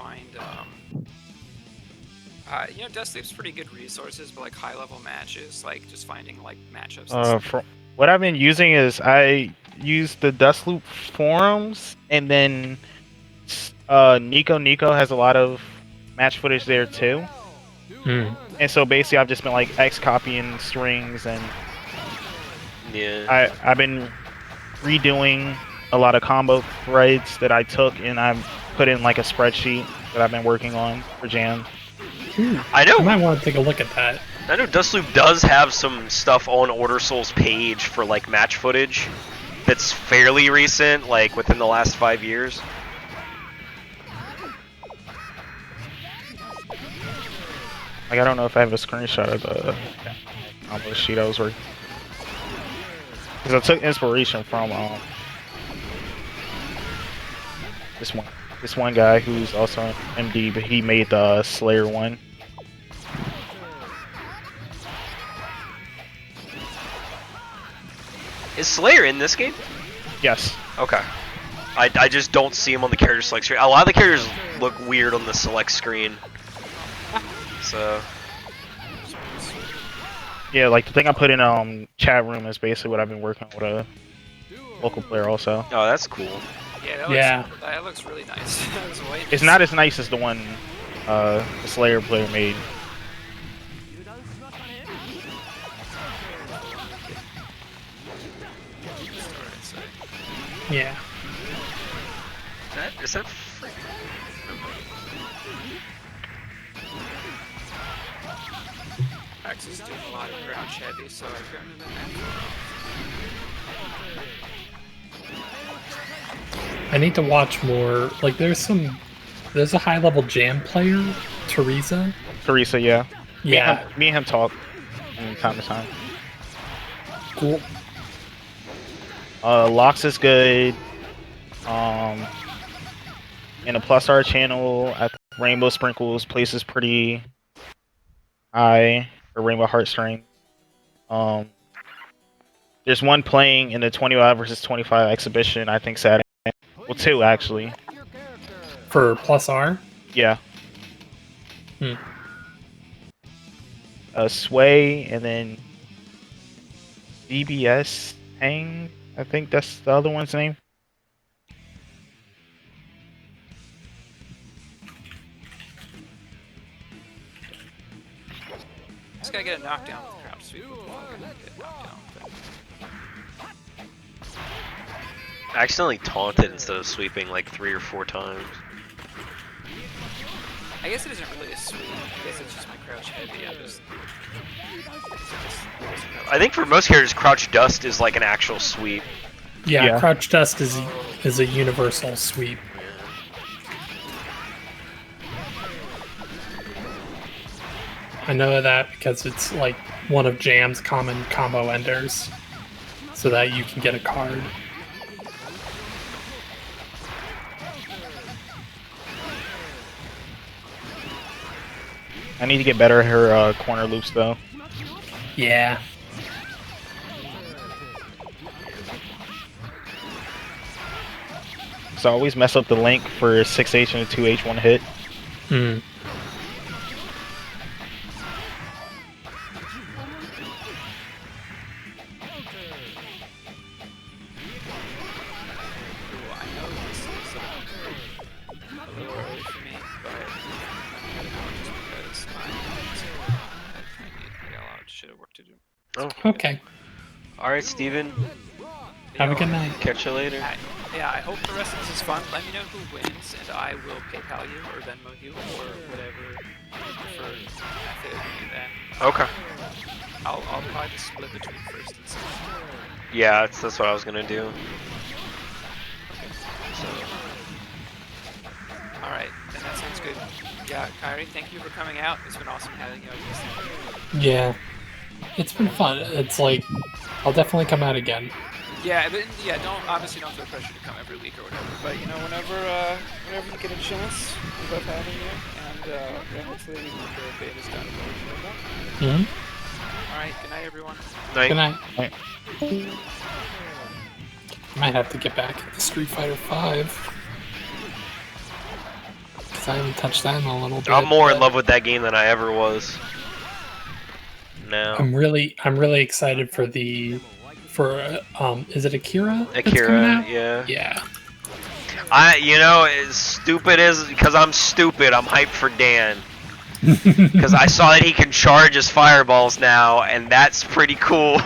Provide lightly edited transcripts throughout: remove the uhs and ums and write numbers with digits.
find, you know, Deathloop's pretty good resources, but like high-level matches, like just finding like matchups. And For what I've been using is I use the Deathloop forums, and then Nico has a lot of match footage there too. And so basically, I've just been like X copying strings, and I've been redoing a lot of combo threads that I took, and I've put in like a spreadsheet that I've been working on for Jam. I know. I might want to take a look at that. I know Deathloop does have some stuff on Order Soul's page for like match footage that's fairly recent, like within the last 5 years. Like, I don't know if I have a screenshot of the combo sheet I was working. Because I took inspiration from this one guy who's also an MD, but he made the Slayer one. Is Slayer in this game? Yes. Okay. I just don't see him on the character select screen. A lot of the characters look weird on the select screen. So. Yeah, like the thing I put in chat room is basically what I've been working on with a local player also. Oh, that's cool. Yeah, that looks really nice. It's not as nice as the one the Slayer player made. Yeah. Is that free? Axe is doing a lot of crouch heavy, so I've grown to the I need to watch more. Like, there's a high-level Jam player, Teresa. Teresa, yeah. Yeah. Me and him talk from time to time. Cool. Locks is good. In the +R channel, I think Rainbow Sprinkles places pretty high for Rainbow Heartstring. There's one playing in the 25 versus 25 exhibition, I think Saturday. Well, two actually. For +R? Yeah. Sway, and then DBS Hang. I think that's the other one's name. Just gotta get a knockdown with crouch sweep. Get knockdown. I accidentally taunted instead of sweeping like 3 or 4 times. I guess it isn't really a sweep. I guess it's just my crouch heavy. I think for most characters, crouch dust is like an actual sweep. Yeah. Crouch dust is a universal sweep. I know that because it's like one of Jam's common combo enders, so that you can get a card. I need to get better at her corner loops though. Yeah. So I always mess up the link for 6H and a 2H one hit. Oh. Okay. Alright, Steven. Have a good night. Catch you later. Yeah, I hope the rest of this is fun. Let me know who wins, and I will PayPal you or Venmo you or whatever preferred method. And Okay. I'll probably just split between first and second. Yeah, that's what I was gonna do. So, alright, then that sounds good. Yeah, Kyrie, thank you for coming out. It's been awesome having you on this. Yeah. It's been fun. It's like, I'll definitely come out again. Yeah, but yeah, obviously don't feel pressure to come every week or whatever. But you know, whenever you get a chance, we love having you, and yeah, hopefully the beta's done. All right, good night, everyone. Night. Good night. Might have to get back to Street Fighter 5. because I haven't touched that in a little bit. I'm more in love with that game than I ever was. No. I'm really excited for is it Akira? that's coming Akira, out? yeah. Yeah. As stupid as, because I'm stupid, I'm hyped for Dan. Because I saw that he can charge his fireballs now, and that's pretty cool.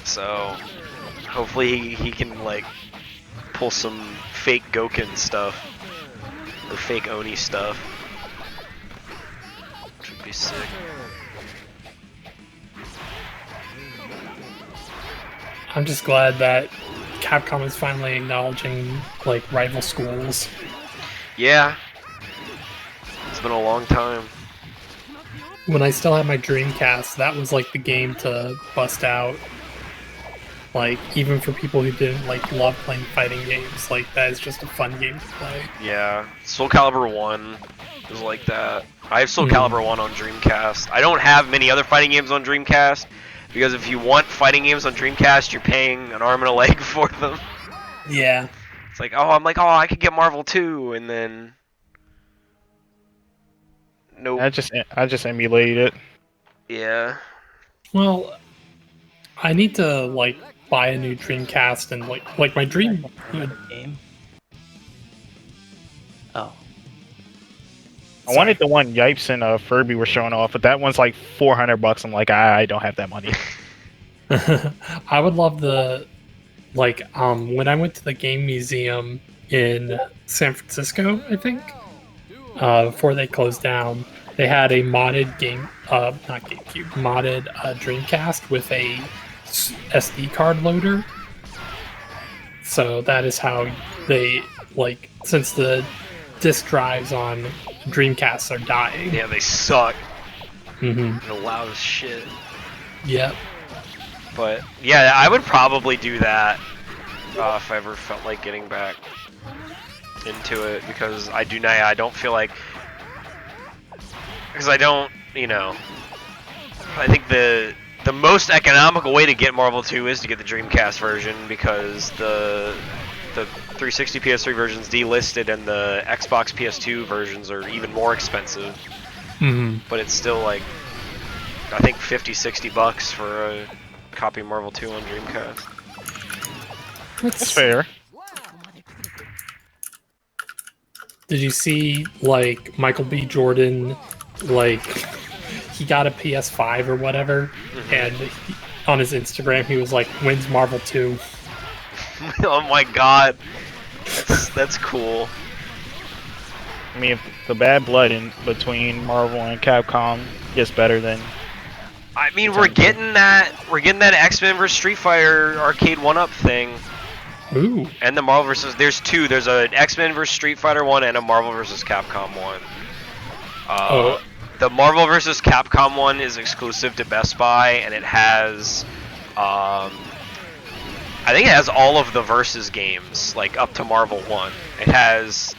So, hopefully he can, like, pull some fake Goken stuff. Or fake Oni stuff. Which would be sick. I'm just glad that Capcom is finally acknowledging like rival schools. Yeah. It's been a long time. When I still had my Dreamcast, that was like the game to bust out. Like, even for people who didn't like love playing fighting games, like that is just a fun game to play. Yeah. Soul Calibur 1 was like that. I have Soul Calibur 1 on Dreamcast. I don't have many other fighting games on Dreamcast, because if you want fighting games on Dreamcast, you're paying an arm and a leg for them. Yeah. It's like, I could get Marvel 2, and then... Nope. I just emulated it. Yeah. Well, I need to like buy a new Dreamcast and like my dream. Game. Oh. I wanted the one Yipes and Furby were showing off, but that one's like $400. I'm like, I don't have that money. I would love when I went to the game museum in San Francisco, I think, before they closed down, they had a modded modded Dreamcast with a SD card loader. So that is how they, like, since the disk drives on Dreamcasts are dying. Yeah, they suck. Mm-hmm. They're loud as shit. Yep. But, yeah, I would probably do that if I ever felt like getting back into it, because I don't feel like... Because I don't, I think the most economical way to get Marvel 2 is to get the Dreamcast version, because the 360 PS3 version's delisted and the Xbox PS2 versions are even more expensive. Mm-hmm. But it's still like, I think $50-$60 for a copy of Marvel 2 on Dreamcast. That's fair. Did you see, like, Michael B. Jordan, like, he got a PS5 or whatever, and on his Instagram he was like, when's Marvel 2? Oh my god. That's cool. I mean, if the bad blood in between Marvel and Capcom gets better, then I mean, we're getting that X-Men vs Street Fighter arcade 1-up thing. Ooh. And the Marvel vs. There's two. There's an X-Men vs Street Fighter 1 and a Marvel vs Capcom 1. The Marvel vs Capcom 1 is exclusive to Best Buy, and it has, I think it has all of the Versus games, like up to Marvel 1. It has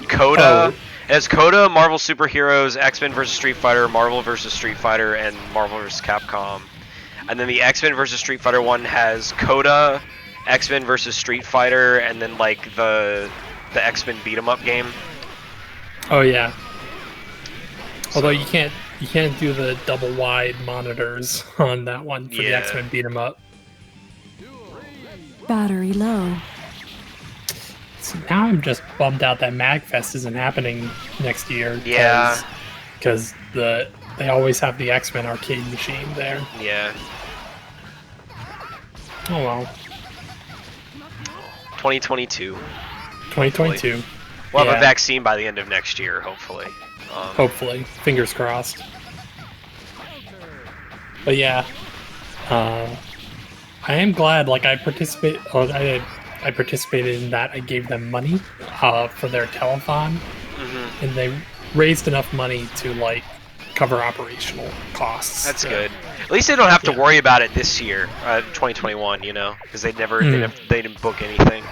Coda. It has Coda, Marvel Superheroes, X-Men vs Street Fighter, Marvel vs Street Fighter, and Marvel vs Capcom. And then the X-Men vs Street Fighter 1 has Coda, X-Men vs Street Fighter, and then like the X-Men beat 'em up game. Oh yeah. Although you can't do the double wide monitors on that one for the X-Men beat 'em up. Battery low. So now I'm just bummed out that MagFest isn't happening next year. Yeah. Because they always have the X-Men arcade machine there. Yeah. Oh well. 2022. 2022. We'll have a vaccine by the end of next year, hopefully. Hopefully. Fingers crossed. But yeah. I am glad, like, I participated in that. I gave them money for their telethon, and they raised enough money to, like, cover operational costs. That's good. At least they don't have to worry about it this year, 2021, you know, because they didn't book anything.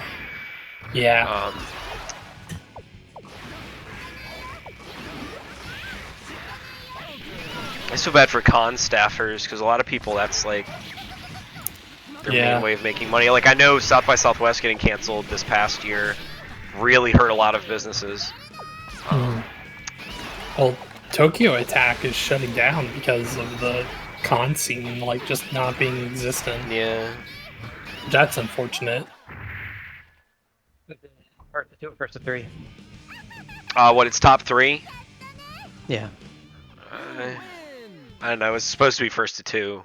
Yeah. I feel bad for con staffers, because a lot of people, that's like their main way of making money. Like, I know South by Southwest getting canceled this past year, really hurt a lot of businesses. Well, Tokyo Attack is shutting down because of the con scene, like, just not being existent. Yeah. That's unfortunate. First to 2 or first to 3? What, it's top 3? Yeah. I don't know, it's supposed to be first to 2.